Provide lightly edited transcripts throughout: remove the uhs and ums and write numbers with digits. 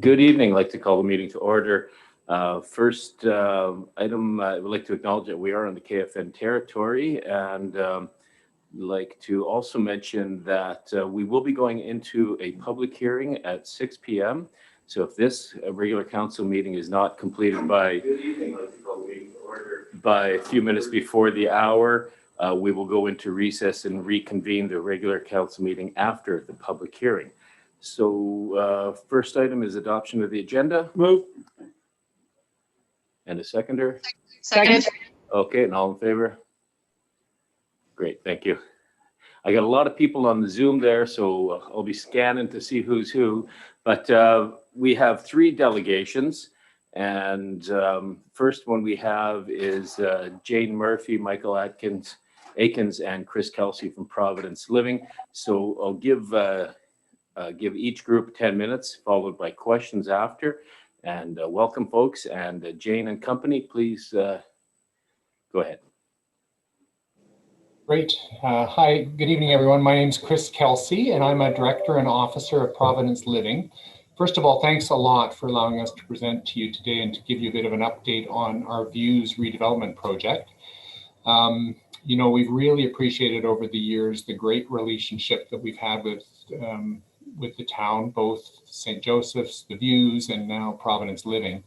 Good evening. I'd like to call the meeting to order. First item, I would like to acknowledge that we are on the KFN territory, and like to also mention that we will be going into a public hearing at 6 p.m. So if this regular council meeting is not completed by a few minutes before the hour, we will go into recess and reconvene the regular council meeting after the public hearing. So first item is adoption of the agenda. Move. And a seconder? Second. Okay, and all in favor? Great, thank you. I got a lot of people on the Zoom there, so I'll be scanning to see who's who. But we have 3 delegations. And first one we have is Jane Murphy, Michael Akins, and Chris Kelsey from Providence Living. So I'll give each group 10 minutes, followed by questions after. And welcome, folks. And Jane and company, please go ahead. Great. Hi, good evening, everyone. My name is Chris Kelsey, and I'm a director and officer of Providence Living. First of all, thanks a lot for allowing us to present to you today and to give you a bit of an update on our Views redevelopment project. You know, we've really appreciated over the years the great relationship that we've had with the town, both St. Joseph's, the Views, and now Providence Living.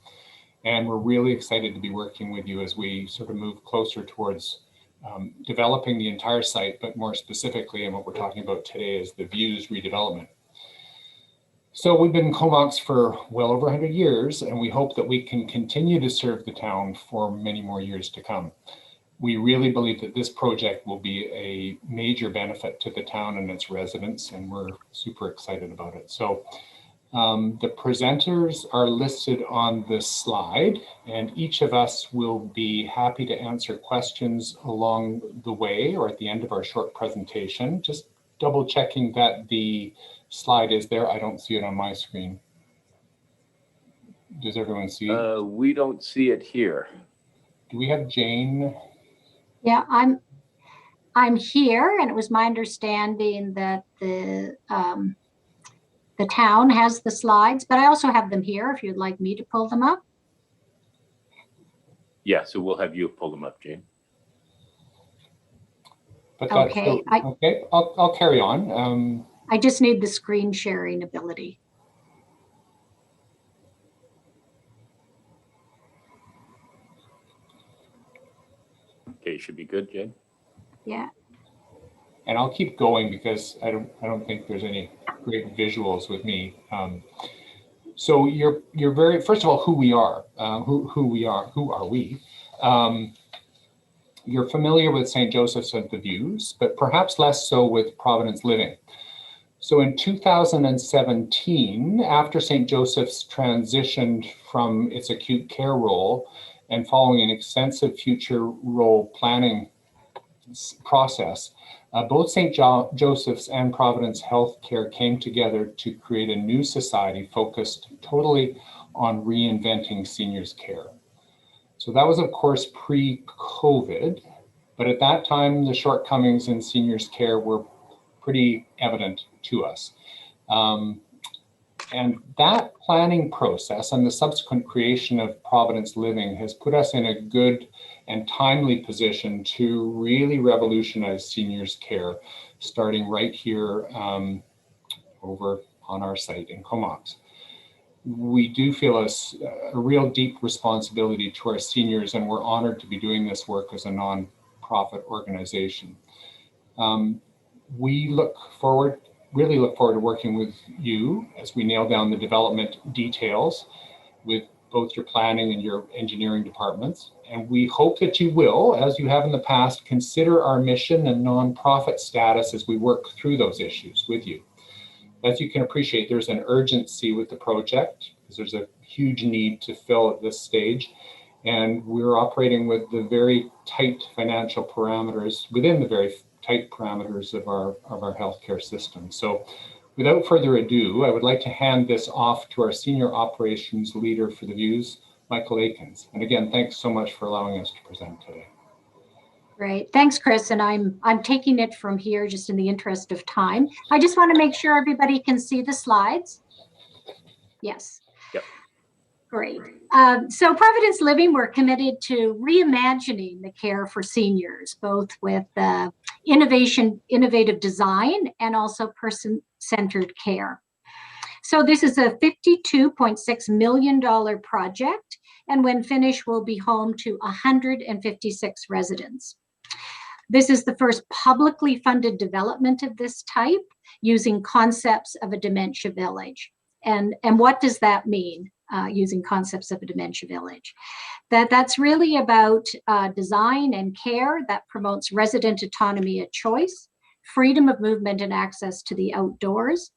And we're really excited to be working with you as we sort of move closer towards developing the entire site, but more specifically, and what we're talking about today is the Views redevelopment. So we've been in Comox for well over 100 years, and we hope that we can continue to serve the town for many more years to come. We really believe that this project will be a major benefit to the town and its residents, and we're super excited about it. So the presenters are listed on this slide, and each of us will be happy to answer questions along the way or at the end of our short presentation. Just double checking that the slide is there. I don't see it on my screen. Does everyone see it? We don't see it here. Do we have Jane? Yeah, I'm here, and it was my understanding that the town has the slides, but I also have them here if you'd like me to pull them up. Yeah, so we'll have you pull them up, Jane. But Okay, okay, I'll carry on. I just need the screen sharing ability. Okay, should be good, Jane. Yeah. And I'll keep going because I don't think there's any great visuals with me. So you're very, first of all, who we are, who are we? You're familiar with St. Joseph's and the Views, but perhaps less so with Providence Living. So in 2017, after St. Joseph's transitioned from its acute care role and following an extensive future role planning process, both St. Joseph's and Providence Healthcare came together to create a new society focused totally on reinventing seniors' care. So that was, of course, pre-COVID, but at that time, the shortcomings in seniors' care were pretty evident to us. And that planning process and the subsequent creation of Providence Living has put us in a good and timely position to really revolutionize seniors' care, starting right here over on our site in Comox. We do feel a real deep responsibility to our seniors, and we're honored to be doing this work as a nonprofit organization. We really look forward to working with you as we nail down the development details with both your planning and your engineering departments. And we hope that you will, as you have in the past, consider our mission and nonprofit status as we work through those issues with you. As you can appreciate, there's an urgency with the project because there's a huge need to fill at this stage. And we're operating with the very tight financial parameters, within the very tight parameters of our healthcare system. So without further ado, I would like to hand this off to our senior operations leader for the Views, Michael Akins. And again, thanks so much for allowing us to present today. Great, thanks, Chris. And I'm taking it from here just in the interest of time. I just want to make sure everybody can see the slides. Yes. Yep. Great. So Providence Living, we're committed to reimagining the care for seniors, both with innovative design, and also person-centered care. So this is a $52.6 million project, and when finished, will be home to 156 residents. This is the first publicly funded development of this type using concepts of a dementia village. And what does that mean, using concepts of a dementia village? That's really about design and care that promotes resident autonomy of choice, freedom of movement and access to the outdoors,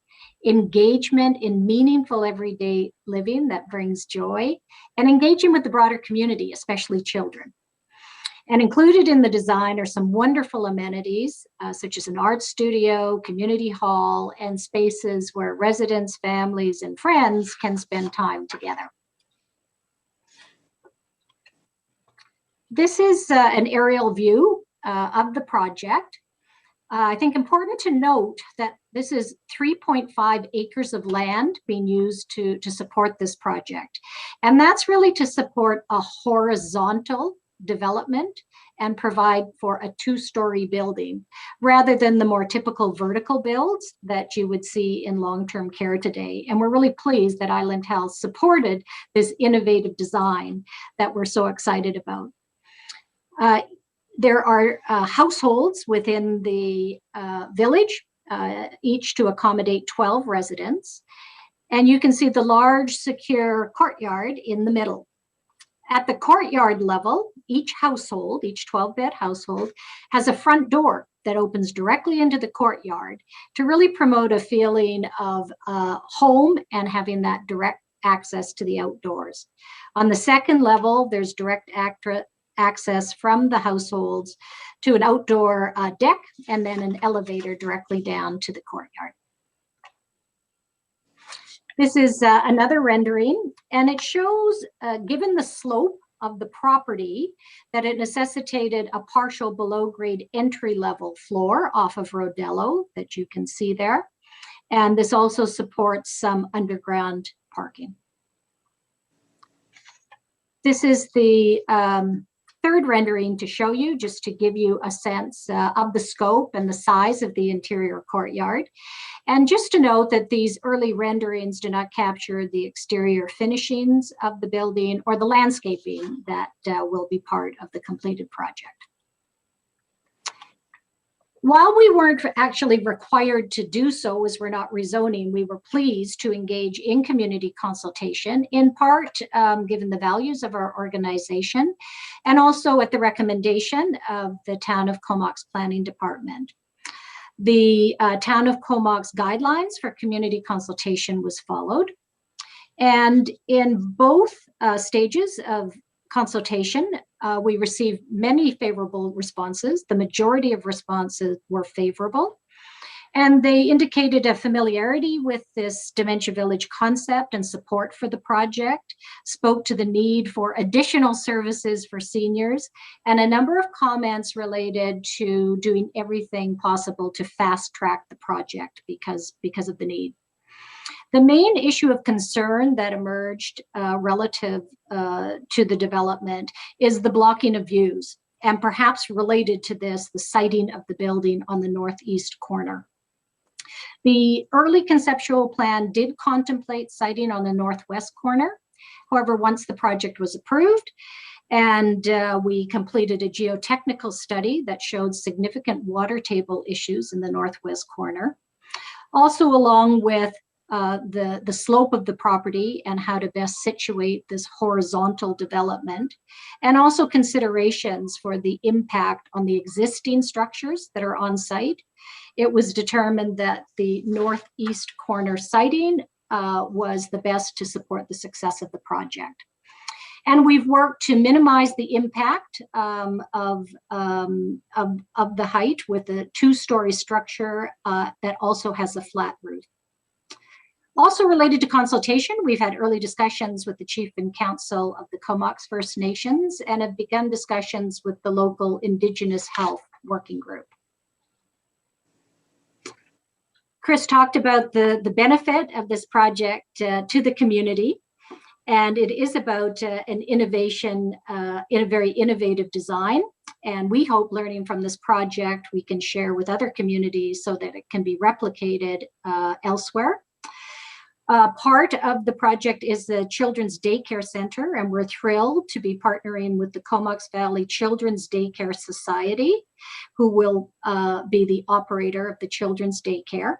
engagement in meaningful everyday living that brings joy, and engaging with the broader community, especially children. And included in the design are some wonderful amenities, such as an art studio, community hall, and spaces where residents, families, and friends can spend time together. This is an aerial view of the project. I think important to note that this is 3.5 acres of land being used to support this project. And that's really to support a horizontal development and provide for a two-story building, rather than the more typical vertical builds that you would see in long-term care today. And we're really pleased that Island Health supported this innovative design that we're so excited about. There are households within the village, each to accommodate 12 residents. And you can see the large, secure courtyard in the middle. At the courtyard level, each household, each 12-bed household, has a front door that opens directly into the courtyard to really promote a feeling of home and having that direct access to the outdoors. On the second level, there's direct access from the households to an outdoor deck, and then an elevator directly down to the courtyard. This is another rendering, and it shows, given the slope of the property, that it necessitated a partial below-grade entry-level floor off of Rodello that you can see there. And this also supports some underground parking. This is the third rendering to show you, just to give you a sense of the scope and the size of the interior courtyard. And just to note that these early renderings do not capture the exterior finishings of the building or the landscaping that will be part of the completed project. While we weren't actually required to do so, as we're not rezoning, we were pleased to engage in community consultation, in part given the values of our organization, and also at the recommendation of the Town of Comox Planning Department. The Town of Comox guidelines for community consultation was followed. And in both stages of consultation, we received many favorable responses. The majority of responses were favorable. And they indicated a familiarity with this Dementia Village concept and support for the project, spoke to the need for additional services for seniors, and a number of comments related to doing everything possible to fast track the project because of the need. The main issue of concern that emerged relative to the development is the blocking of views, and perhaps related to this, the siting of the building on the northeast corner. The early conceptual plan did contemplate siting on the northwest corner. However, once the project was approved and we completed a geotechnical study that showed significant water table issues in the northwest corner, also along with the slope of the property and how to best situate this horizontal development, and also considerations for the impact on the existing structures that are on site, it was determined that the northeast corner siting was the best to support the success of the project. And we've worked to minimize the impact of the height with a two-story structure that also has a flat roof. Also related to consultation, we've had early discussions with the Chief and Council of the Comox First Nations and have begun discussions with the local Indigenous Health Working Group. Chris talked about the benefit of this project to the community. And it is about an innovation in a very innovative design. And we hope learning from this project, we can share with other communities so that it can be replicated elsewhere. Part of the project is the Children's Daycare Center, and we're thrilled to be partnering with the Comox Valley Children's Daycare Society, who will be the operator of the children's daycare.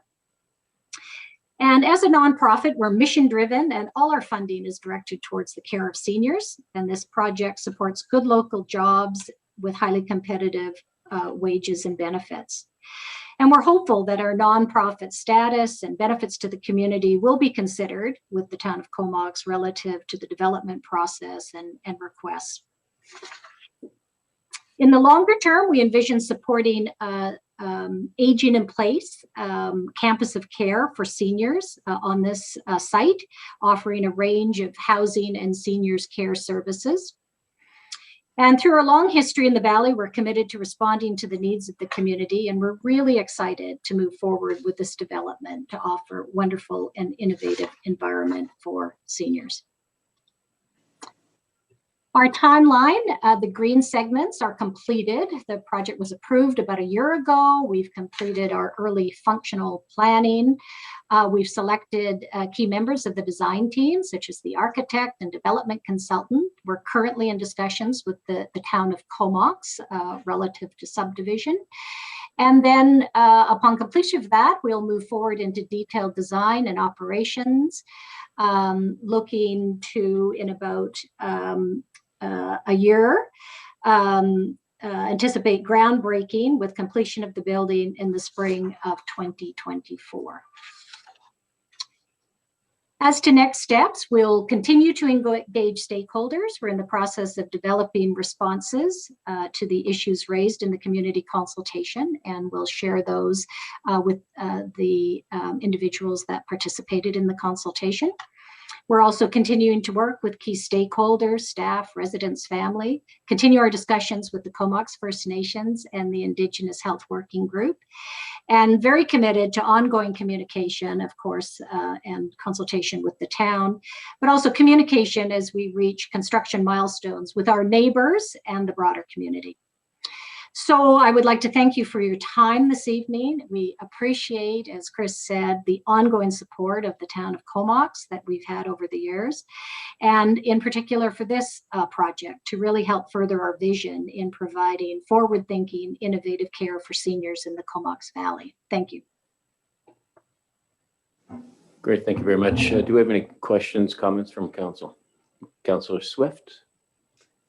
And as a nonprofit, we're mission driven, and all our funding is directed towards the care of seniors. And this project supports good local jobs with highly competitive wages and benefits. And we're hopeful that our nonprofit status and benefits to the community will be considered with the town of Comox relative to the development process and requests. In the longer term, we envision supporting aging in place campus of care for seniors on this site, offering a range of housing and seniors care services. And through our long history in the Valley, we're committed to responding to the needs of the community, and we're really excited to move forward with this development to offer wonderful and innovative environment for seniors. Our timeline, the green segments are completed. The project was approved about a year ago. We've completed our early functional planning. We've selected key members of the design team, such as the architect and development consultant. We're currently in discussions with the town of Comox relative to subdivision. And then upon completion of that, we'll move forward into detailed design and operations, looking to, in about a year, anticipate groundbreaking with completion of the building in the spring of 2024. As to next steps, we'll continue to engage stakeholders. We're in the process of developing responses to the issues raised in the community consultation, and we'll share those with the individuals that participated in the consultation. We're also continuing to work with key stakeholders, staff, residents, family, continue our discussions with the Comox First Nations and the Indigenous Health Working Group, and very committed to ongoing communication, of course, and consultation with the town, but also communication as we reach construction milestones with our neighbors and the broader community. So I would like to thank you for your time this evening. We appreciate, as Chris said, the ongoing support of the town of Comox that we've had over the years, and in particular for this project to really help further our vision in providing forward-thinking, innovative care for seniors in the Comox Valley. Thank you. Great, thank you very much. Do we have any questions, comments from council? Councillor Swift?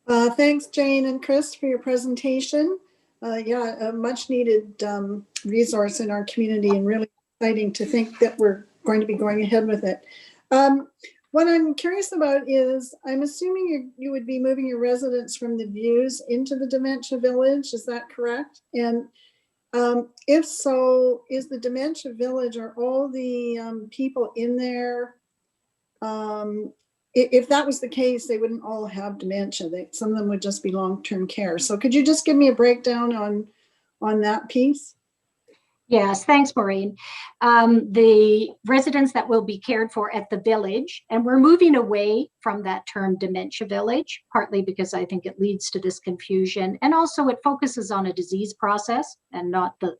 Thanks, Jane and Chris, for your presentation. Yeah, a much needed resource in our community, and really exciting to think that we're going to be going ahead with it. What I'm curious about is, I'm assuming you would be moving your residents from the Views into the Dementia Village, is that correct? And if so, is the Dementia Village, are all the people in there, if that was the case, they wouldn't all have dementia. Some of them would just be long-term care. So could you just give me a breakdown on that piece? Yes, thanks, Maureen. The residents that will be cared for at the village, and we're moving away from that term dementia village, partly because I think it leads to this confusion, and also it focuses on a disease process and not the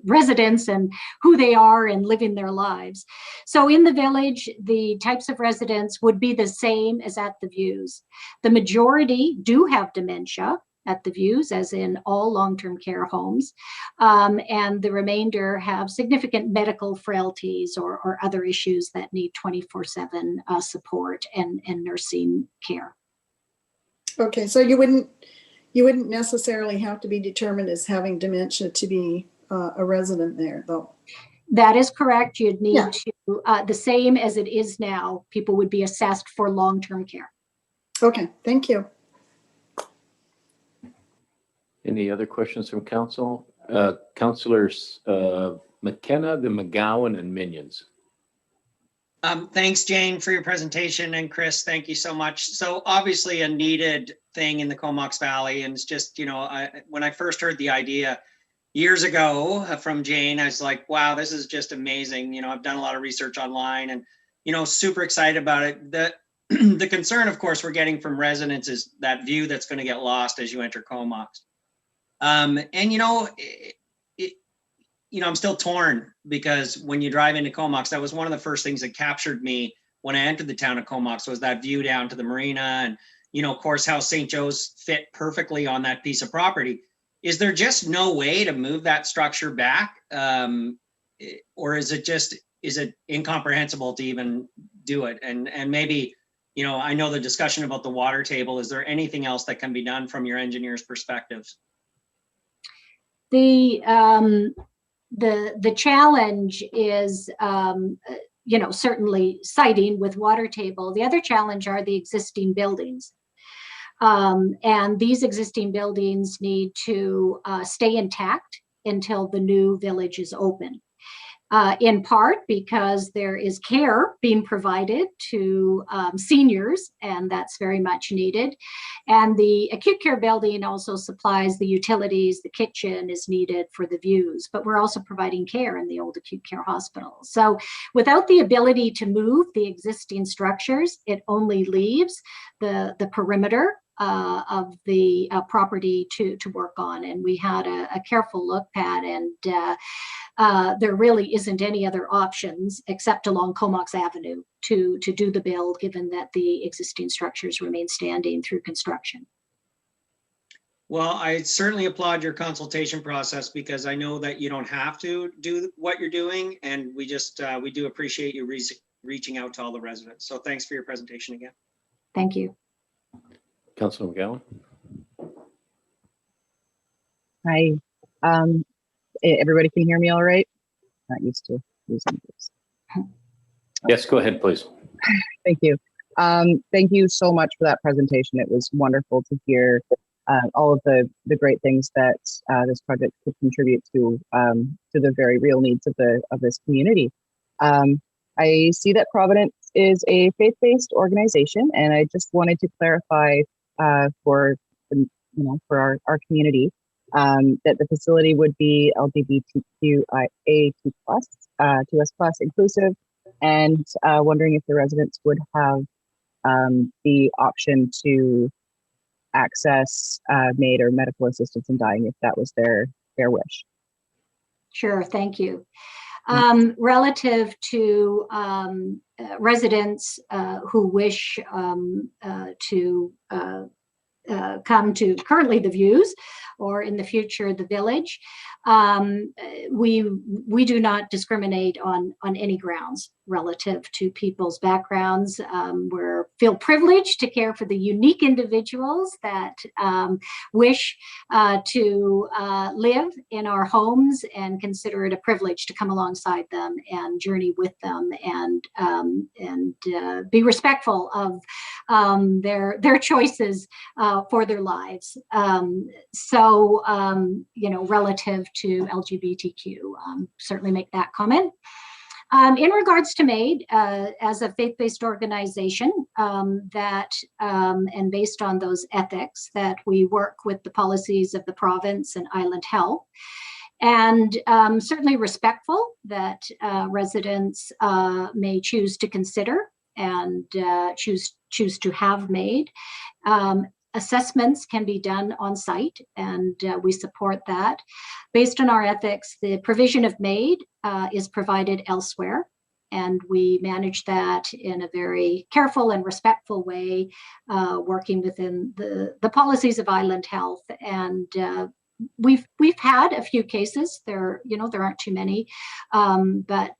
residents and who they are and living their lives. So in the village, the types of residents would be the same as at the Views. The majority do have dementia at the Views, as in all long-term care homes, and the remainder have significant medical frailties or other issues that need 24/7 support and nursing care. Okay, so you wouldn't necessarily have to be determined as having dementia to be a resident there, though. That is correct. You'd need to, the same as it is now, people would be assessed for long-term care. Okay, thank you. Any other questions from council? Councillors McKenna, the McGowan, and Minions. Thanks, Jane, for your presentation, and Chris, thank you so much. So obviously a needed thing in the Comox Valley, and it's just, you know, when I first heard the idea years ago from Jane, I was like, wow, this is just amazing. You know, I've done a lot of research online and, you know, super excited about it. The concern, of course, we're getting from residents is that view that's going to get lost as you enter Comox. And I'm still torn, because when you drive into Comox, that was one of the first things that captured me when I entered the town of Comox, was that view down to the marina, and of course, how St. Joe's fit perfectly on that piece of property. Is there just no way to move that structure back? Or is it incomprehensible to even do it? And maybe, I know the discussion about the water table. Is there anything else that can be done from your engineer's perspectives? The challenge is, certainly siting with water table. The other challenge are the existing buildings. And these existing buildings need to stay intact until the new village is open. In part because there is care being provided to seniors, and that's very much needed. And the acute care building also supplies the utilities, the kitchen is needed for the views, but we're also providing care in the old acute care hospital. So without the ability to move the existing structures, it only leaves the perimeter of the property to work on. And we had a careful look, Pat, and there really isn't any other options except along Comox Avenue to do the build, given that the existing structures remain standing through construction. Well, I certainly applaud your consultation process, because I know that you don't have to do what you're doing, and we do appreciate you reaching out to all the residents. So thanks for your presentation again. Thank you. Councilor McGowan. Hi. Everybody can hear me all right? Not used to using this. Yes, go ahead, please. Thank you. Thank you so much for that presentation. It was wonderful to hear all of the great things that this project could contribute to the very real needs of this community. I see that Providence is a faith-based organization, and I just wanted to clarify for our community that the facility would be LGBTQIA2+, 2S+ inclusive, and wondering if the residents would have the option to access MAID or medical assistance in dying if that was their wish. Sure, thank you. Relative to residents who wish to come to currently the views, or in the future the village, we do not discriminate on any grounds relative to people's backgrounds. We feel privileged to care for the unique individuals that wish to live in our homes, and consider it a privilege to come alongside them and journey with them, and be respectful of their choices for their lives. Relative to LGBTQ, certainly make that comment. In regards to MAID, as a faith-based organization, and based on those ethics, that we work with the policies of the province and Island Health, and certainly respectful that residents may choose to consider and choose to have MAID. Assessments can be done on site, and we support that. Based on our ethics, the provision of MAID is provided elsewhere, and we manage that in a very careful and respectful way, working within the policies of Island Health. And we've had a few cases. There aren't too many, but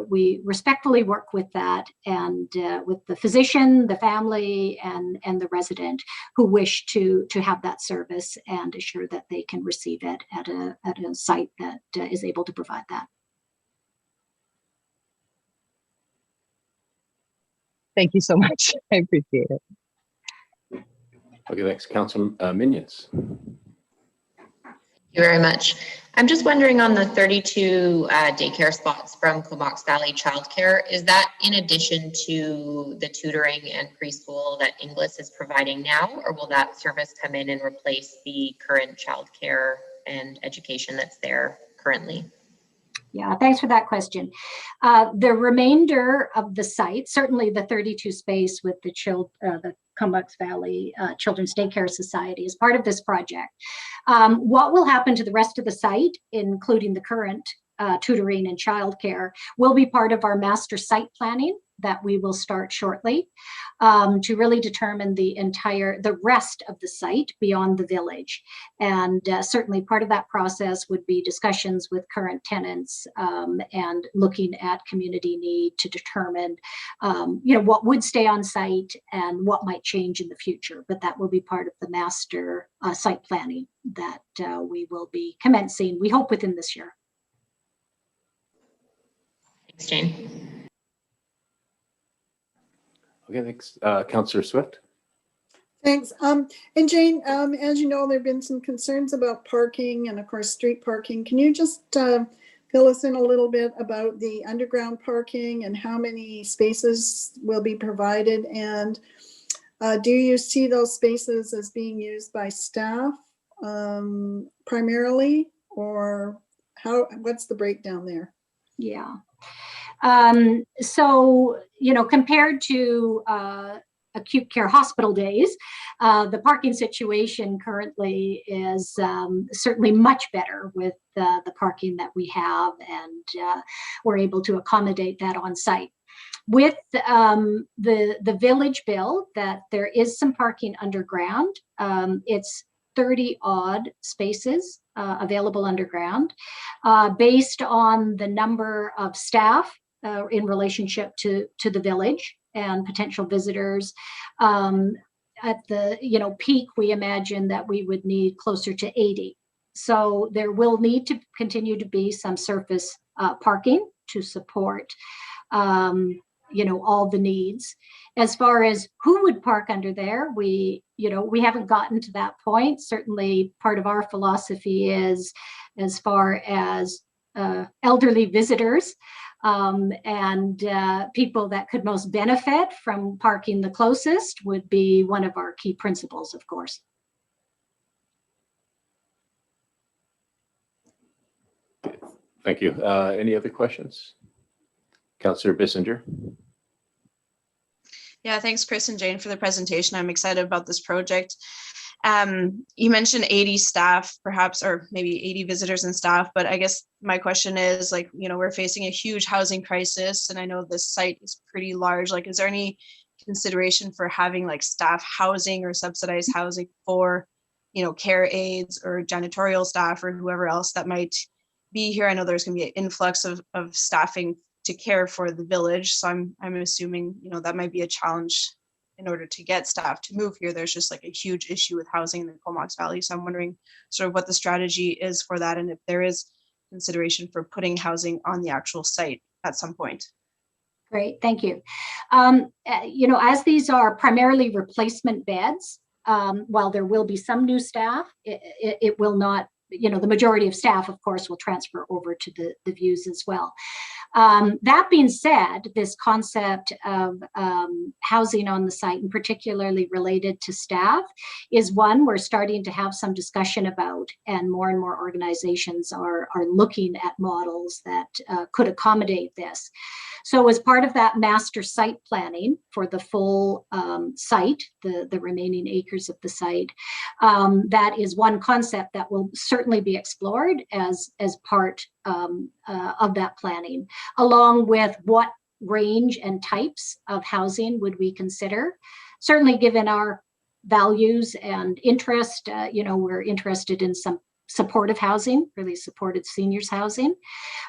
we respectfully work with that, and with the physician, the family, and the resident who wish to have that service, and assure that they can receive it at a site that is able to provide that. Thank you so much. I appreciate it. Okay, thanks. Councilor Minions. Thank you very much. I'm just wondering, on the 32 daycare spots from Comox Valley Childcare, is that in addition to the tutoring and preschool that Inglis is providing now, or will that service come in and replace the current childcare and education that's there currently? Yeah, thanks for that question. The remainder of the site, certainly the 32 space with the Comox Valley Children's Daycare Society is part of this project. What will happen to the rest of the site, including the current tutoring and childcare, will be part of our master site planning that we will start shortly to really determine the rest of the site beyond the village. And certainly part of that process would be discussions with current tenants and looking at community need to determine, what would stay on site and what might change in the future. But that will be part of the master site planning that we will be commencing, we hope, within this year. Thanks, Jane. Okay, thanks. Councillor Swift. Thanks. And Jane, as you know, there have been some concerns about parking and of course street parking. Can you just fill us in a little bit about the underground parking and how many spaces will be provided? And do you see those spaces as being used by staff primarily, or what's the breakdown there? Yeah. So, compared to acute care hospital days, the parking situation currently is certainly much better with the parking that we have, and we're able to accommodate that on site. With the village bill, that there is some parking underground. It's 30 odd spaces available underground based on the number of staff in relationship to the village and potential visitors. At the peak, we imagine that we would need closer to 80. So there will need to continue to be some surface parking to support all the needs. As far as who would park under there, we haven't gotten to that point. Certainly part of our philosophy is, as far as elderly visitors and people that could most benefit from parking the closest would be one of our key principles, of course. Thank you. Any other questions? Councillor Bissinger. Yeah, thanks, Chris and Jane, for the presentation. I'm excited about this project. You mentioned 80 staff, perhaps, or maybe 80 visitors and staff, but I guess my question is, we're facing a huge housing crisis, and I know this site is pretty large. Is there any consideration for having staff housing or subsidized housing for, care aides or janitorial staff or whoever else that might be here? I know there's going to be an influx of staffing to care for the village. So I'm assuming, that might be a challenge in order to get staff to move here. There's just a huge issue with housing in the Comox Valley. So I'm wondering sort of what the strategy is for that, and if there is consideration for putting housing on the actual site at some point. Great, thank you. As these are primarily replacement beds, while there will be some new staff, it will not, the majority of staff, of course, will transfer over to the views as well. That being said, this concept of housing on the site, and particularly related to staff, is one we're starting to have some discussion about, and more organizations are looking at models that could accommodate this. So as part of that master site planning for the full site, the remaining acres of the site, that is one concept that will certainly be explored as part of that planning, along with what range and types of housing would we consider. Certainly, given our values and interest, we're interested in some supportive housing, really supported seniors housing,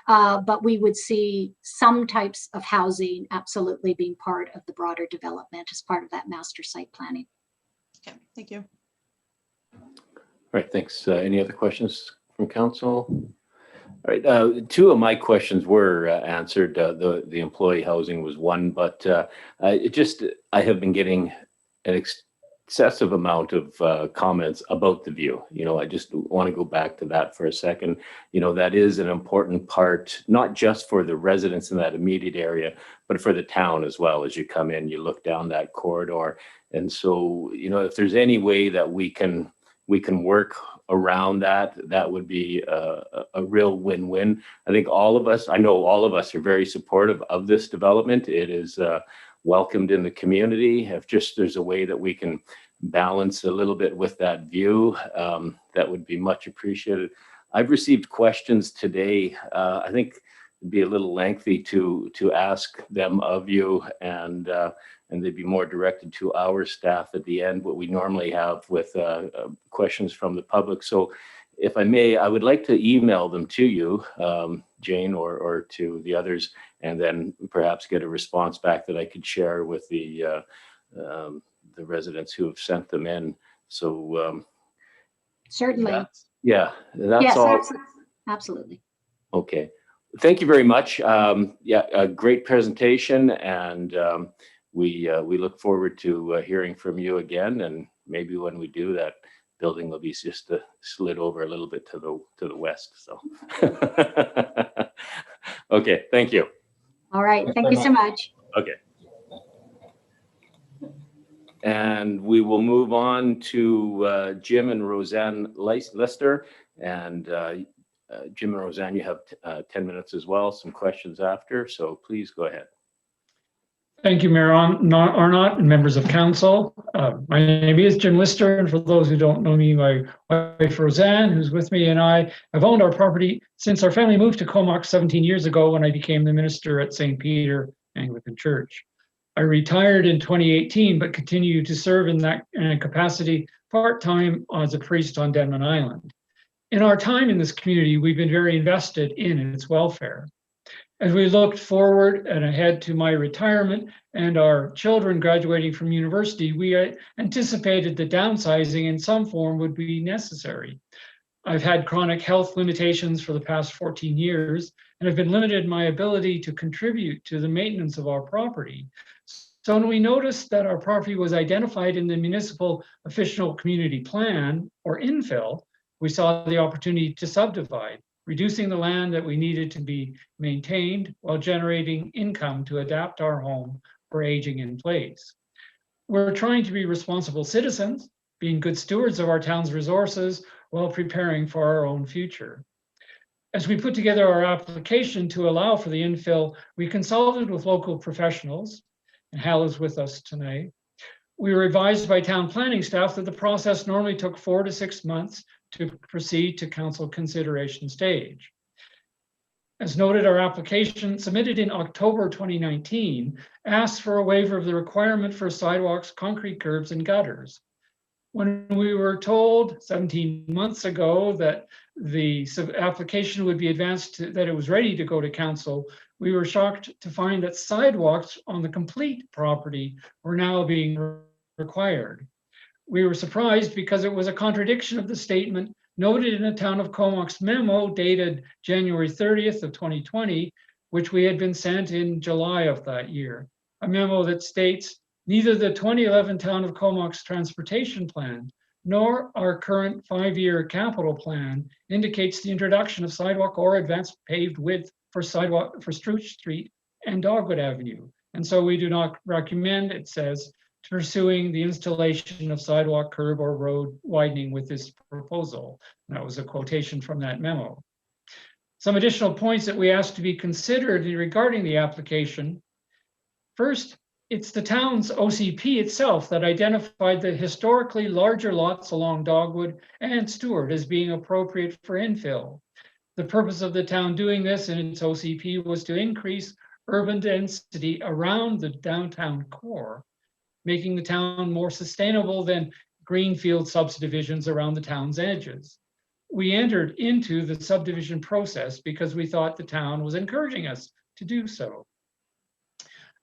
but we would see some types of housing absolutely being part of the broader development as part of that master site planning. Okay, thank you. All right, thanks. Any other questions from council? All right, two of my questions were answered. The employee housing was one, but I have been getting an excessive amount of comments about the view. I just want to go back to that for a second. That is an important part, not just for the residents in that immediate area, but for the town as well. As you come in, you look down that corridor. And so, if there's any way that we can we can work around that, that would be a real win-win. I think all of us, I know all of us are very supportive of this development. It is welcomed in the community. If just there's a way that we can balance a little bit with that view, that would be much appreciated. I've received questions today. I think it'd be a little lengthy to ask them of you, and they'd be more directed to our staff at the end, what we normally have with questions from the public. So if I may, I would like to email them to you, Jane, or to the others, and then perhaps get a response back that I could share with the residents who have sent them in. So Certainly. that's Yes, all. absolutely. Okay. Thank you very much. Yeah, a great presentation, and we look forward to hearing from you again. And maybe when we do, that building will be just slid over a little bit to the west. So, okay, thank you. All right, thank you so much. Okay. And we will move on to Jim and Roseanne Lester. And Jim and Roseanne, you have 10 minutes as well, some questions after, so please go ahead. Thank you, Mayor Arnott and members of council. My name is Jim Lister, and for those who don't know me, my wife Roseanne, who's with me, and I have owned our property since our family moved to Comox 17 years ago when I became the minister at St. Peter Anglican Church. I retired in 2018, but continue to serve in that capacity part-time as a priest on Denman Island. In our time in this community, we've been very invested in its welfare. As we looked forward and ahead to my retirement and our children graduating from university, we anticipated that downsizing in some form would be necessary. I've had chronic health limitations for the past 14 years and have been limited in my ability to contribute to the maintenance of our property. So when we noticed that our property was identified in the municipal official community plan, or infill, we saw the opportunity to subdivide, reducing the land that we needed to be maintained while generating income to adapt our home for aging in place. We're trying to be responsible citizens, being good stewards of our town's resources while preparing for our own future. As we put together our application to allow for the infill, we consulted with local professionals, and Hal is with us tonight. We were advised by town planning staff that the process normally took 4 to 6 months to proceed to council consideration stage. As noted, our application submitted in October 2019 asked for a waiver of the requirement for sidewalks, concrete curbs, and gutters. When we were told 17 months ago that the application would be advanced, that it was ready to go to council, we were shocked to find that sidewalks on the complete property were now being required. We were surprised because it was a contradiction of the statement noted in a Town of Comox memo dated January 30th of 2020, which we had been sent in July of that year. A memo that states, neither the 2011 Town of Comox Transportation Plan nor our current 5-year capital plan indicates the introduction of sidewalk or advanced paved width for sidewalk for Stroot Street and Dogwood Avenue. And so we do not recommend, it says, pursuing the installation of sidewalk, curb, or road widening with this proposal. And that was a quotation from that memo. Some additional points that we asked to be considered regarding the application. First, it's the town's OCP itself that identified the historically larger lots along Dogwood and Stewart as being appropriate for infill. The purpose of the town doing this in its OCP was to increase urban density around the downtown core, making the town more sustainable than greenfield subdivisions around the town's edges. We entered into the subdivision process because we thought the town was encouraging us to do so.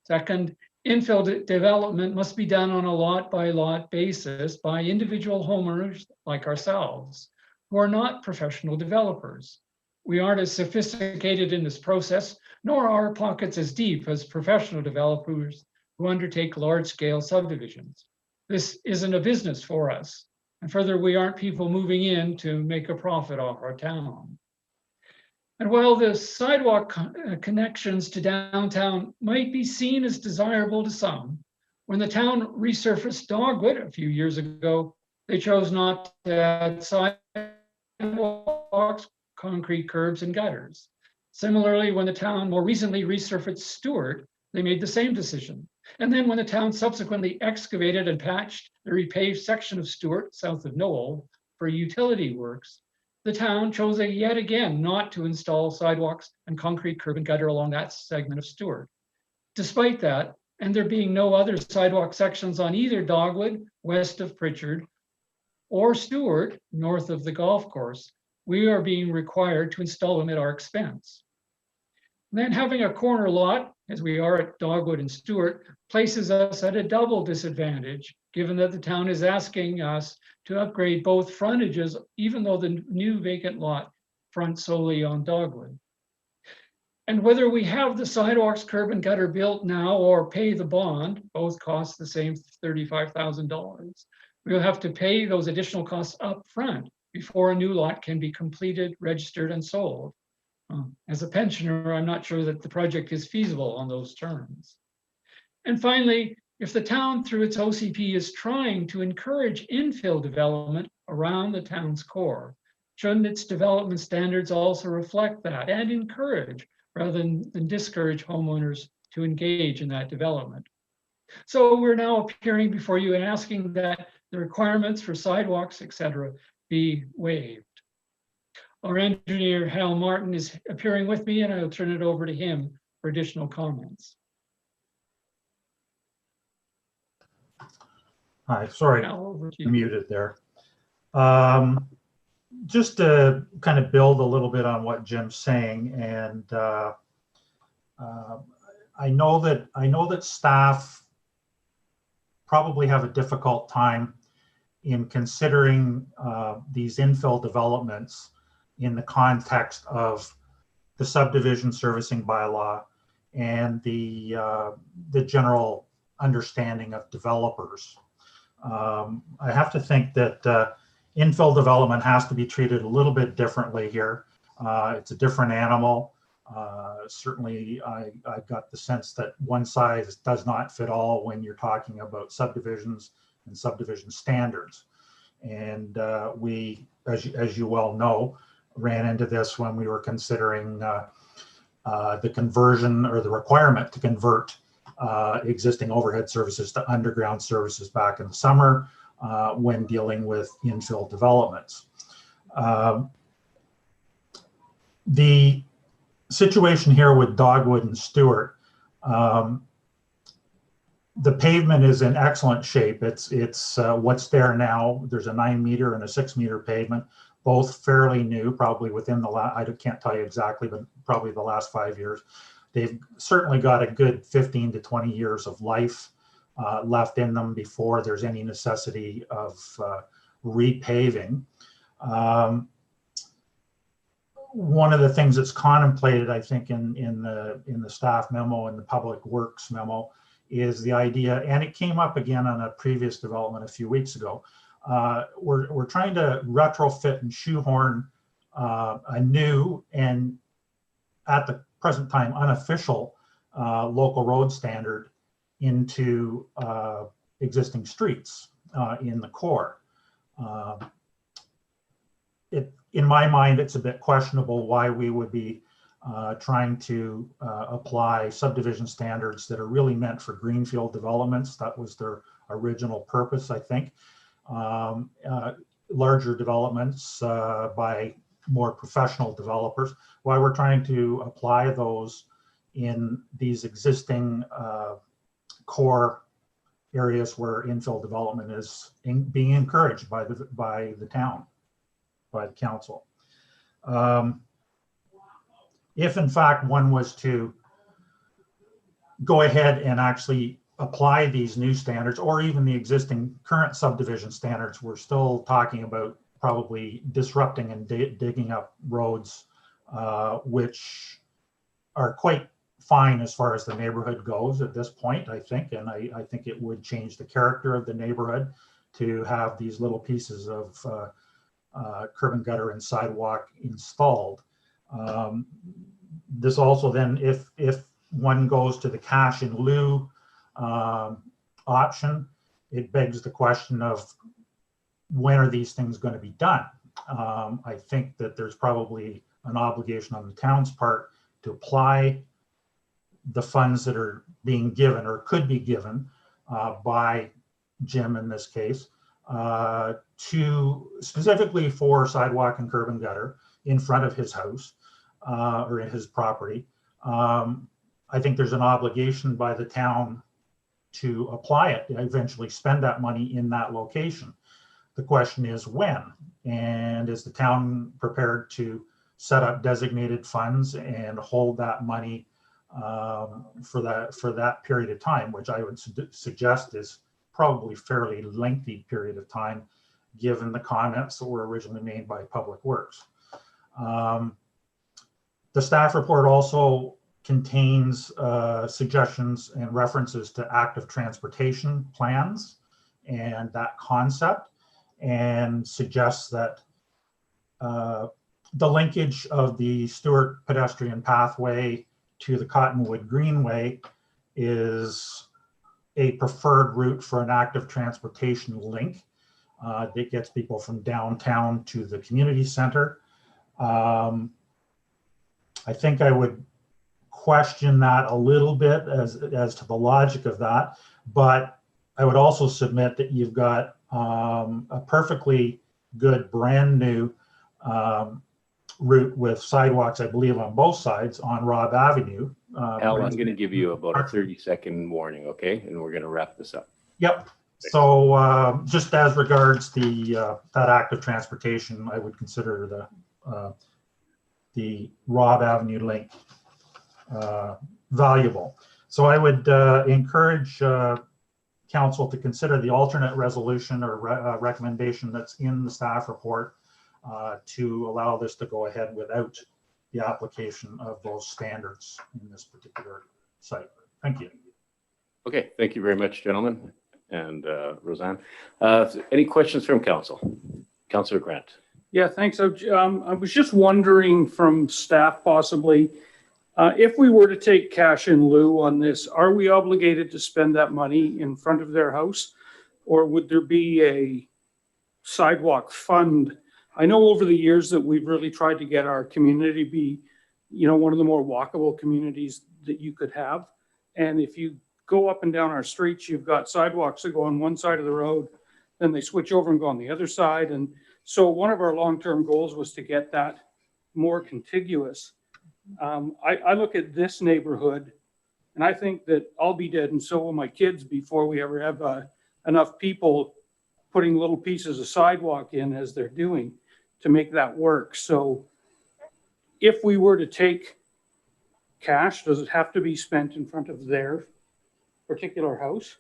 Second, infill development must be done on a lot-by-lot basis by individual homeowners like ourselves, who are not professional developers. We aren't as sophisticated in this process, nor are our pockets as deep as professional developers who undertake large-scale subdivisions. This isn't a business for us. And further, we aren't people moving in to make a profit off our town. And while the sidewalk connections to downtown might be seen as desirable to some, when the town resurfaced Dogwood a few years ago, They chose not to add sidewalks, concrete curbs, and gutters. Similarly, when the town more recently resurfaced Stewart, they made the same decision. And then when the town subsequently excavated and patched the repaved section of Stewart south of Knoll for utility works, the town chose yet again not to install sidewalks and concrete curb and gutter along that segment of Stewart. Despite that, and there being no other sidewalk sections on either Dogwood, west of Pritchard, or Stewart, north of the golf course, we are being required to install them at our expense. Then having a corner lot, as we are at Dogwood and Stewart, places us at a double disadvantage, given that the town is asking us to upgrade both frontages, even though the new vacant lot fronts solely on Dogwood. And whether we have the sidewalks, curb and gutter built now or pay the bond, both cost the same $35,000. We'll have to pay those additional costs up front before a new lot can be completed, registered, and sold. As a pensioner, I'm not sure that the project is feasible on those terms. And finally, if the town through its OCP is trying to encourage infill development around the town's core, shouldn't its development standards also reflect that and encourage rather than discourage homeowners to engage in that development? So we're now appearing before you and asking that the requirements for sidewalks, et cetera, be waived. Our engineer, Hal Martin, is appearing with me, and I'll turn it over to him for additional comments. Hi, sorry, Hal, over to you. muted there. Just to kind of build a little bit on what Jim's saying, and I know that staff probably have a difficult time in considering these infill developments in the context of the subdivision servicing bylaw and the general understanding of developers. I have to think that infill development has to be treated a little bit differently here. It's a different animal. Certainly, I got the sense that one size does not fit all when you're talking about subdivisions and subdivision standards. And we, as you well know, ran into this when we were considering the conversion or the requirement to convert existing overhead services to underground services back in the summer when dealing with infill developments. The situation here with Dogwood and Stewart, the pavement is in excellent shape. It's what's there now. There's a 9-meter and a 6-meter pavement, both fairly new, probably within the last, I can't tell you exactly, but probably the last 5 years. They've certainly got a good 15 to 20 years of life left in them before there's any necessity of repaving. One of the things that's contemplated, I think, in the staff memo and the public works memo is the idea, and it came up again on a previous development a few weeks ago. We're trying to retrofit and shoehorn a new and at the present time unofficial local road standard into existing streets in the core. In my mind, it's a bit questionable why we would be trying to apply subdivision standards that are really meant for greenfield developments. That was their original purpose, I think. Larger developments by more professional developers, why we're trying to apply those in these existing core areas where infill development is being encouraged by the town, by the council. If in fact one was to go ahead and actually apply these new standards or even the existing current subdivision standards, we're still talking about probably disrupting and digging up roads, which are quite fine as far as the neighborhood goes at this point, I think. And I think it would change the character of the neighborhood to have these little pieces of curb and gutter and sidewalk installed. This also then, if one goes to the cash in lieu option, it begs the question of when are these things going to be done? I think that there's probably an obligation on the town's part to apply the funds that are being given or could be given by Jim in this case to specifically for sidewalk and curb and gutter in front of his house or in his property. I think there's an obligation by the town to apply it, eventually spend that money in that location. The question is when, and is the town prepared to set up designated funds and hold that money for that period of time, which I would suggest is probably fairly lengthy period of time, given the comments that were originally made by Public Works. The staff report also contains suggestions and references to active transportation plans and that concept, and suggests that the linkage of the Stewart pedestrian pathway to the Cottonwood Greenway is a preferred route for an active transportation link that gets people from downtown to the community center. I think I would question that a little bit as to the logic of that, but I would also submit that you've got a perfectly good brand new route with sidewalks, I believe, on both sides on Robb Avenue. Al, I'm going to give you about a 30-second warning, okay? And we're going to wrap this up. Yep. So just as regards the that active transportation, I would consider the Robb Avenue link valuable. So I would encourage council to consider the alternate resolution or recommendation that's in the staff report to allow this to go ahead without the application of those standards in this particular site. Thank you. Okay, thank you very much, gentlemen, and Roseanne. Any questions from council? Councillor Grant. Yeah, thanks. I was just wondering from staff possibly, if we were to take cash in lieu on this, are we obligated to spend that money in front of their house? Or would there be a sidewalk fund? I know over the years that we've really tried to get our community be, one of the more walkable communities that you could have. And if you go up and down our streets, you've got sidewalks that go on one side of the road, then they switch over and go on the other side. And so one of our long-term goals was to get that more contiguous. I look at this neighborhood and I think that I'll be dead and so will my kids before we ever have enough people putting little pieces of sidewalk in as they're doing to make that work. So if we were to take cash, does it have to be spent in front of their particular house?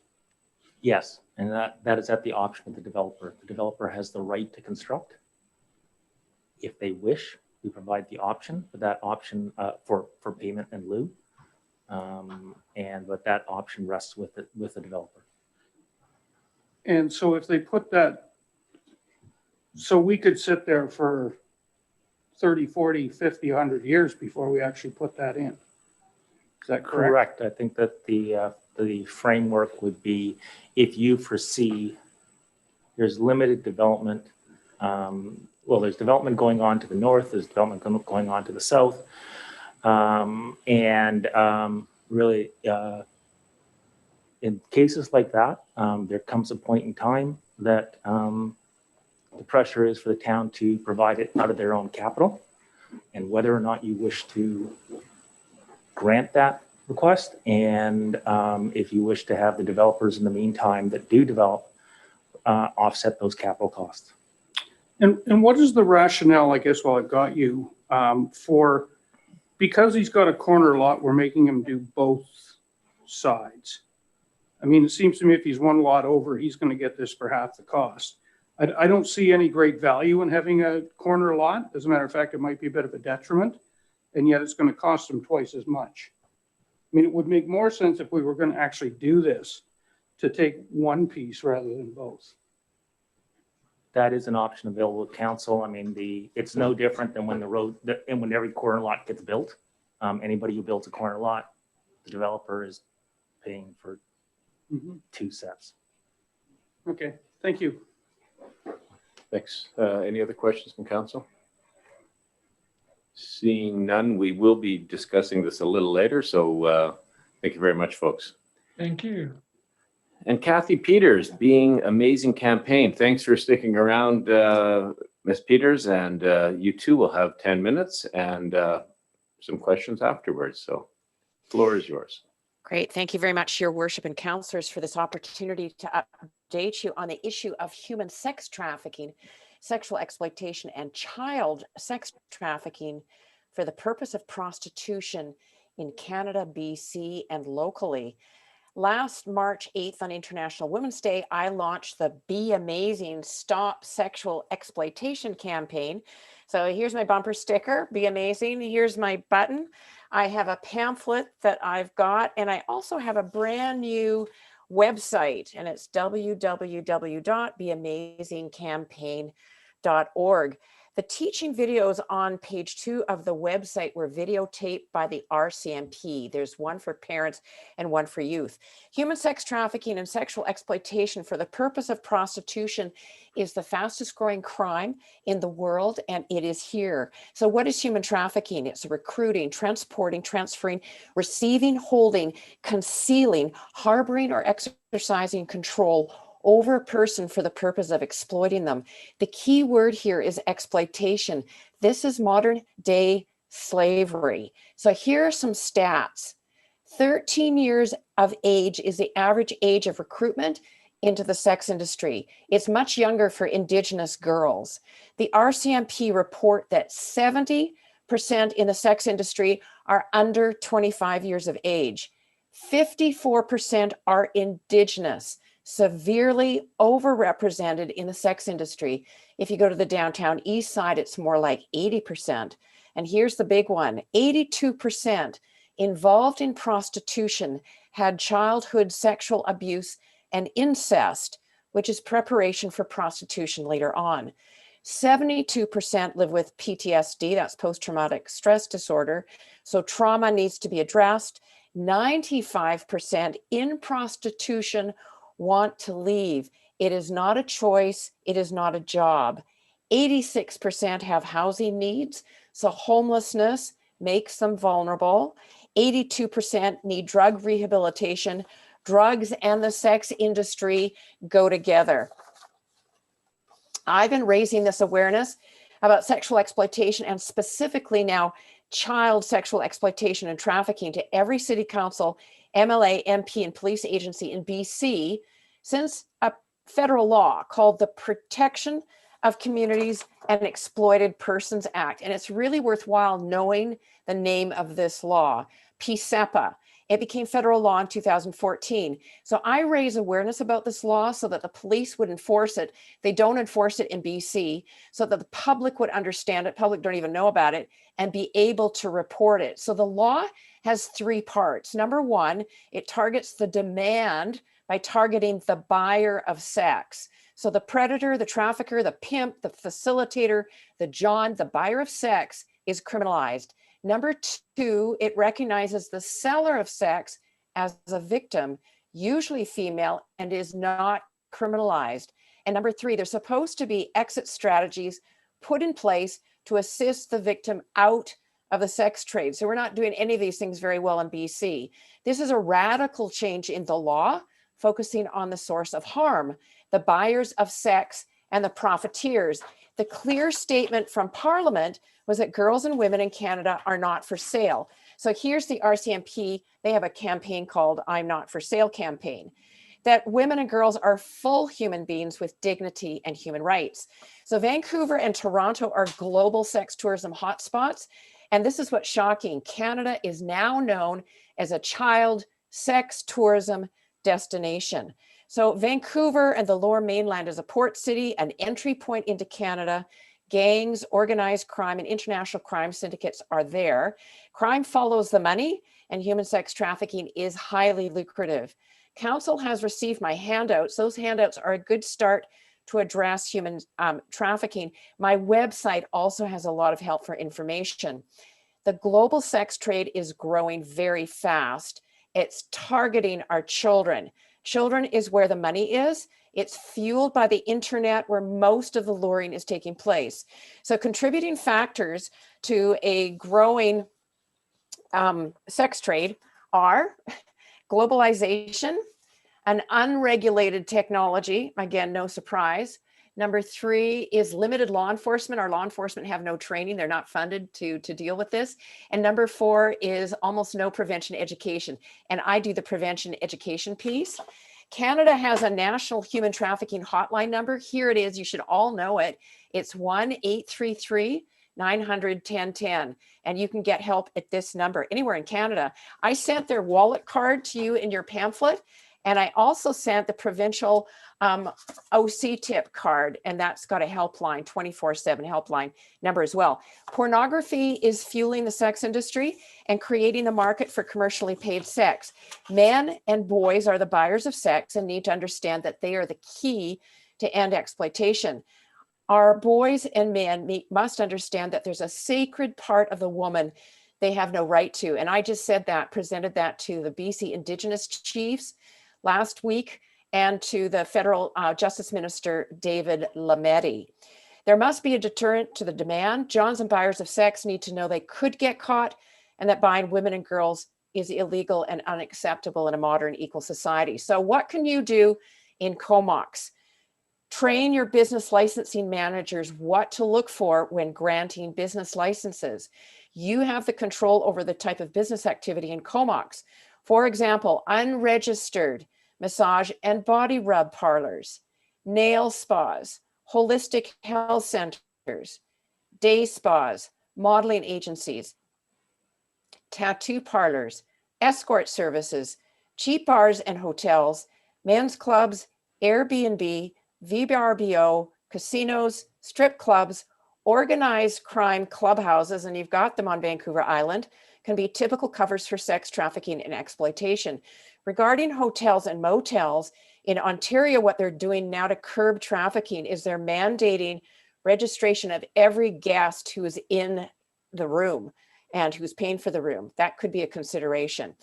Yes, and that is at the option of the developer. The developer has the right to construct. If they wish, we provide the option, but that option for payment in lieu, but that option rests with the developer. And so if they put that, so we could sit there for 30, 40, 50, 100 years before we actually put that in. Is that correct? Correct. I think that the framework would be if you foresee there's limited development. Well, there's development going on to the north, there's development going on to the south. Really, in cases like that, there comes a point in time that the pressure is for the town to provide it out of their own capital. And whether or not you wish to grant that request, and if you wish to have the developers in the meantime that do develop offset those capital costs. And what is the rationale, I guess, while I've got you, for, because he's got a corner lot, we're making him do both sides? I mean, it seems to me if he's one lot over, he's going to get this for half the cost. I don't see any great value in having a corner lot. As a matter of fact, it might be a bit of a detriment, and yet it's going to cost him twice as much. I mean, it would make more sense if we were going to actually do this to take one piece rather than both. That is an option available to council. I mean, it's no different than when when every corner lot gets built. Anybody who builds a corner lot, the developer is paying for two sets. Okay, thank you. Thanks. Any other questions from council? Seeing none, we will be discussing this a little later. So thank you very much, folks. Thank you. And Kathy Peters, Being Amazing campaign. Thanks for sticking around, Ms. Peters. And you too will have 10 minutes and some questions afterwards. So floor is yours. Great. Thank you very much, Your Worship and councillors, for this opportunity to update you on the issue of human sex trafficking, sexual exploitation, and child sex trafficking for the purpose of prostitution in Canada, BC, and locally. Last March 8th on International Women's Day, I launched the Be Amazing Stop Sexual Exploitation campaign. So here's my bumper sticker, Be Amazing. Here's my button. I have a pamphlet that I've got, and I also have a brand new website, and it's www.beamazingcampaign.org. The teaching videos on page 2 of the website were videotaped by the RCMP. There's one for parents and one for youth. Human sex trafficking and sexual exploitation for the purpose of prostitution is the fastest growing crime in the world, and it is here. So what is human trafficking? It's recruiting, transporting, transferring, receiving, holding, concealing, harboring, or exercising control over a person for the purpose of exploiting them. The key word here is exploitation. This is modern day slavery. So here are some stats. 13 years of age is the average age of recruitment into the sex industry. It's much younger for Indigenous girls. The RCMP report that 70% in the sex industry are under 25 years of age. 54% are Indigenous, severely overrepresented in the sex industry. If you go to the downtown east side, it's more like 80%. And here's the big one, 82% involved in prostitution had childhood sexual abuse and incest, which is preparation for prostitution later on. 72% live with PTSD, that's post-traumatic stress disorder. So trauma needs to be addressed. 95% in prostitution want to leave. It is not a choice. It is not a job. 86% have housing needs. So homelessness makes them vulnerable. 82% need drug rehabilitation. Drugs and the sex industry go together. I've been raising this awareness about sexual exploitation and specifically now child sexual exploitation and trafficking to every city council, MLA, MP, and police agency in BC since a federal law called the Protection of Communities and Exploited Persons Act. And it's really worthwhile knowing the name of this law, PSEPA. It became federal law in 2014. So I raise awareness about this law so that the police would enforce it. They don't enforce it in BC, so that the public would understand it. Public don't even know about it and be able to report it. So the law has 3 parts. Number 1, it targets the demand by targeting the buyer of sex. So the predator, the trafficker, the pimp, the facilitator, the John, the buyer of sex is criminalized. Number 2, it recognizes the seller of sex as a victim, usually female, and is not criminalized. And number 3, there's supposed to be exit strategies put in place to assist the victim out of the sex trade. So we're not doing any of these things very well in BC. This is a radical change in the law, focusing on the source of harm, the buyers of sex and the profiteers. The clear statement from Parliament was that girls and women in Canada are not for sale. So here's the RCMP. They have a campaign called I'm Not for Sale campaign, that women and girls are full human beings with dignity and human rights. So Vancouver and Toronto are global sex tourism hotspots. And this is what's shocking. Canada is now known as a child sex tourism destination. So Vancouver and the Lower Mainland is a port city, an entry point into Canada. Gangs, organized crime, and international crime syndicates are there. Crime follows the money, and human sex trafficking is highly lucrative. Council has received my handouts. Those handouts are a good start to address human trafficking. My website also has a lot of helpful information. The global sex trade is growing very fast. It's targeting our children. Children is where the money is. It's fueled by the internet where most of the luring is taking place. So contributing factors to a growing sex trade are globalization, an unregulated technology, again, no surprise. Number 3 is limited law enforcement. Our law enforcement have no training. They're not funded to deal with this. And number 4 is almost no prevention education. And I do the prevention education piece. Canada has a national human trafficking hotline number. Here it is. You should all know it. It's 1-833-900-1010. And you can get help at this number anywhere in Canada. I sent their wallet card to you in your pamphlet. And I also sent the provincial OC tip card, and that's got a helpline, 24/7 helpline number as well. Pornography is fueling the sex industry and creating the market for commercially paid sex. Men and boys are the buyers of sex and need to understand that they are the key to end exploitation. Our boys and men must understand that there's a sacred part of the woman they have no right to. And I just said that, presented that to the BC Indigenous chiefs last week and to the federal Justice Minister, David Lametti. There must be a deterrent to the demand. Johns and buyers of sex need to know they could get caught and that buying women and girls is illegal and unacceptable in a modern equal society. So what can you do in Comox? Train your business licensing managers what to look for when granting business licenses. You have the control over the type of business activity in Comox. For example, unregistered massage and body rub parlors, nail spas, holistic health centers, day spas, modeling agencies, tattoo parlors, escort services, cheap bars and hotels, men's clubs, Airbnb, VRBO, casinos, strip clubs, organized crime clubhouses, and you've got them on Vancouver Island, can be typical covers for sex trafficking and exploitation. Regarding hotels and motels, in Ontario, what they're doing now to curb trafficking is they're mandating registration of every guest who is in the room and who's paying for the room. That could be a consideration.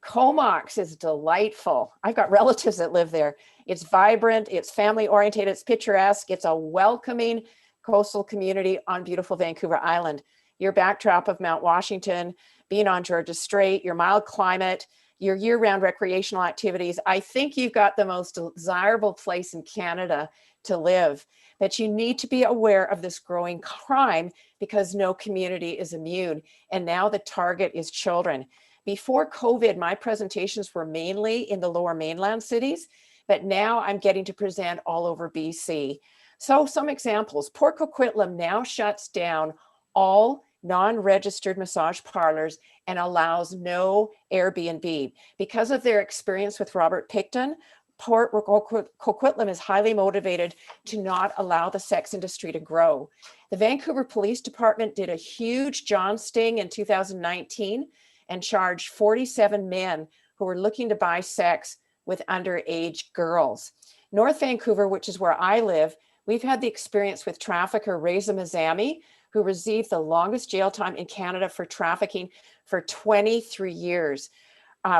Comox is delightful. I've got relatives that live there. It's vibrant, it's family oriented, it's picturesque, it's a welcoming coastal community on beautiful Vancouver Island. Your backdrop of Mount Washington, being on Georgia Strait, your mild climate, your year-round recreational activities. I think you've got the most desirable place in Canada to live, but you need to be aware of this growing crime because no community is immune. And now the target is children. Before COVID, my presentations were mainly in the Lower Mainland cities, but now I'm getting to present all over BC. So some examples, Port Coquitlam now shuts down all non-registered massage parlors and allows no Airbnb. Because of their experience with Robert Picton, Port Coquitlam is highly motivated to not allow the sex industry to grow. The Vancouver Police Department did a huge John sting in 2019 and charged 47 men who were looking to buy sex with underage girls. North Vancouver, which is where I live, we've had the experience with trafficker Reza Mazami, who received the longest jail time in Canada for trafficking for 23 years.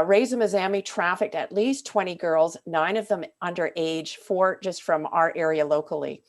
Reza Mazami trafficked at least 20 girls, 9 of them underage, 4 just from our area locally.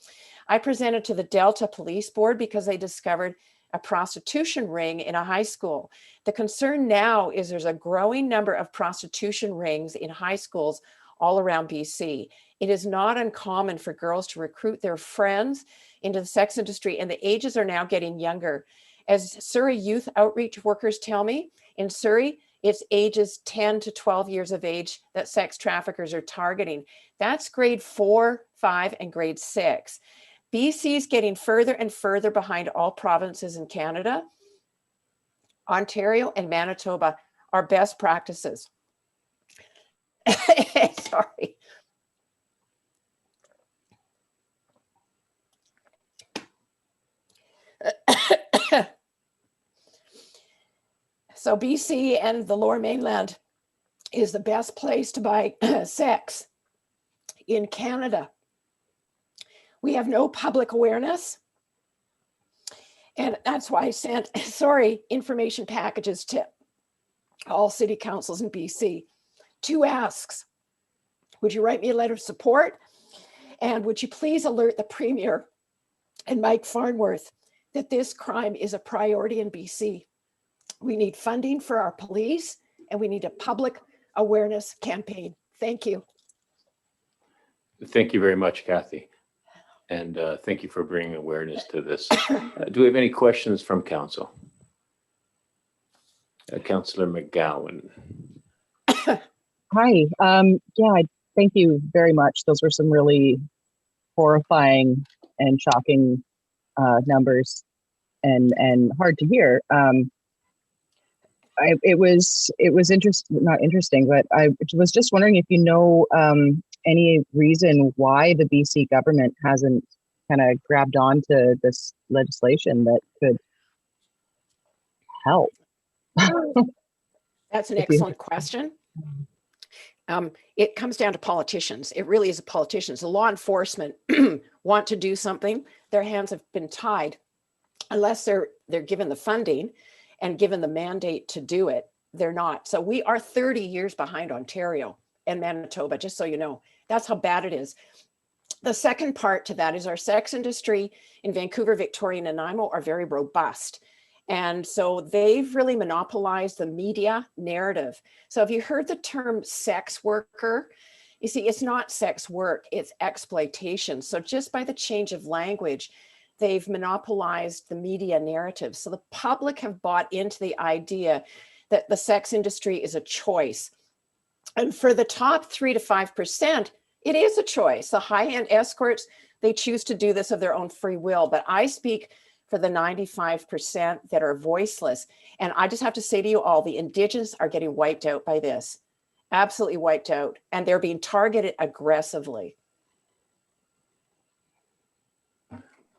I presented to the Delta Police Board because they discovered a prostitution ring in a high school. The concern now is there's a growing number of prostitution rings in high schools all around BC. It is not uncommon for girls to recruit their friends into the sex industry, and the ages are now getting younger. As Surrey youth outreach workers tell me, in Surrey, it's ages 10 to 12 years of age that sex traffickers are targeting. That's grade 4, 5, and grade 6. BC is getting further and further behind all provinces in Canada. Ontario and Manitoba are best practices. Sorry. So BC and the Lower Mainland is the best place to buy sex in Canada. We have no public awareness. And that's why I sent, information packages to all city councils in BC. 2 asks. Would you write me a letter of support? And would you please alert the Premier and Mike Farnworth that this crime is a priority in BC? We need funding for our police, and we need a public awareness campaign. Thank you. Thank you very much, Kathy. And thank you for bringing awareness to this. Do we have any questions from council? Councillor McGowan. Hi. Thank you very much. Those were some really horrifying and shocking numbers, and hard to hear. It was not interesting, but I was just wondering if you know any reason why the BC government hasn't kind of grabbed on to this legislation that could help. That's an excellent question. It comes down to politicians. It really is a politicians. The law enforcement want to do something. Their hands have been tied unless they're given the funding and given the mandate to do it. They're not. So we are 30 years behind Ontario and Manitoba, just so you know. That's how bad it is. The second part to that is our sex industry in Vancouver, Victoria, and Nanaimo are very robust. And so they've really monopolized the media narrative. So if you heard the term sex worker, you see, it's not sex work, it's exploitation. So just by the change of language, they've monopolized the media narrative. So the public have bought into the idea that the sex industry is a choice. And for the top 3 to 5%, it is a choice. The high-end escorts, they choose to do this of their own free will. But I speak for the 95% that are voiceless. And I just have to say to you all, the Indigenous are getting wiped out by this. Absolutely wiped out. And they're being targeted aggressively.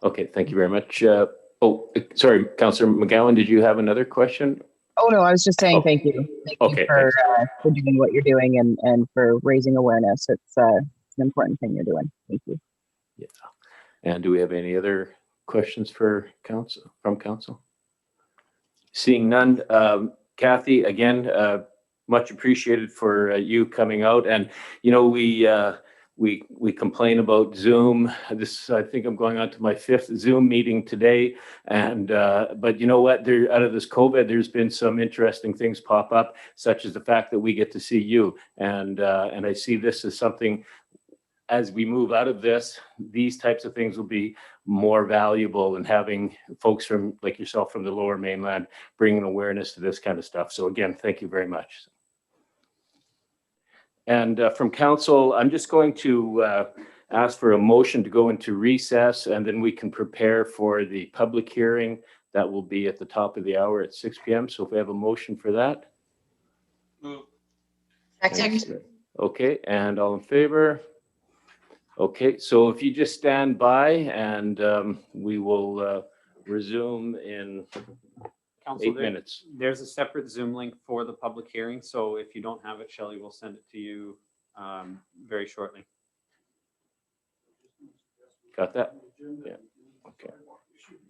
Okay, thank you very much. Sorry, Councillor McGowan, did you have another question? Oh, no, I was just saying thank you. Thank you for doing what you're doing and for raising awareness. It's an important thing you're doing. Thank you. Yeah. And do we have any other questions for council, from council? Seeing none, Kathy, again, much appreciated for you coming out. And, you know, we complain about Zoom. I think I'm going on to my 5th Zoom meeting today. And, but you know what, out of this COVID, there's been some interesting things pop up, such as the fact that we get to see you. And I see this as something, as we move out of this, these types of things will be more valuable, and having folks from like yourself from the Lower Mainland bringing awareness to this kind of stuff. So again, thank you very much. And from council, I'm just going to ask for a motion to go into recess, and then we can prepare for the public hearing that will be at the top of the hour at 6 p.m. So if we have a motion for that. Move. Second. Okay, and all in favor? Okay, so if you just stand by, and we will resume in Council, 8 minutes. There's a separate Zoom link for the public hearing, so if you don't have it, Shelley will send it to you very shortly. Got that? Yeah, okay.